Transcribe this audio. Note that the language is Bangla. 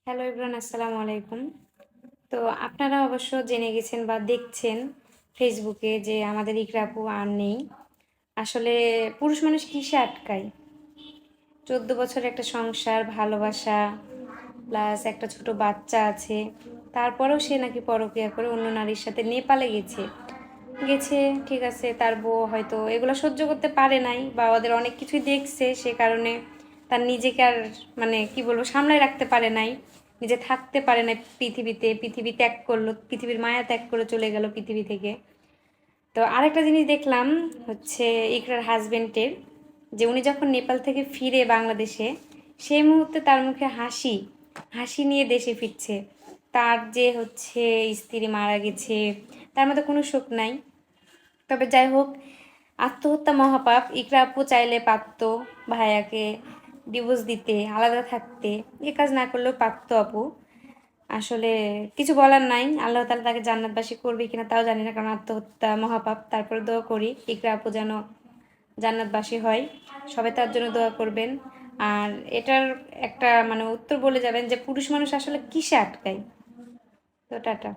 হ্যালো এভরিওয়ান, আসসালামু আলাইকুম। তো আপনারা অবশ্য জেনে গেছেন বা দেখছেন ফেসবুকে যে আমাদের ইকরা আপু আর নেই। আসলে পুরুষ মানুষ কিসে আটকায়? 14 বছরের একটা সংসার, ভালোবাসা প্লাস একটা ছোট বাচ্চা আছে। তারপরেও সে নাকি পরকীয়া করে অন্য নারীর সাথে নেপালে গেছে। গেছে ঠিক আছে, তার বউ হয়তো এগুলো সহ্য করতে পারে নাই বা ওদের অনেক কিছুই দেখছে, সে কারণে তার নিজেকে আর মানে কি বলবো সামলায় রাখতে পারে নাই, নিজে থাকতে পারে না পৃথিবীতে, পৃথিবী ত্যাগ করলো, পৃথিবীর মায়া ত্যাগ করে চলে গেল পৃথিবী থেকে। তো আরেকটা জিনিস দেখলাম হচ্ছে ইকরার হাজবেন্ডের, যে উনি যখন নেপাল থেকে ফিরে বাংলাদেশে, সেই মুহূর্তে তার মুখে হাসি হাসি নিয়ে দেশে ফিরছে। তার যে হচ্ছে স্ত্রী মারা গেছে, তার মধ্যে কোনো শোক নাই। তবে যাই হোক, আত্মহত্যা মহাপাপ। ইকরা আপু চাইলে পারত ভাইয়াকে ডিভোর্স দিতে, আলাদা থাকতে, এ কাজ না করলেও পারত আপু। আসলে কিছু বলার নাই, আল্লাহ তাআলা তাকে জান্নাতবাসী করবে কিনা তাও জানি না, কারণ আত্মহত্যা মহাপাপ। তারপরে দোয়া করি ইকরা আপু যেন জান্নাতবাসী হয়, সবাই তার জন্য দোয়া করবেন। আর এটার একটা মানে উত্তর বলে যাবেন যে পুরুষ মানুষ আসলে কিসে আটকায়। তো টাটা।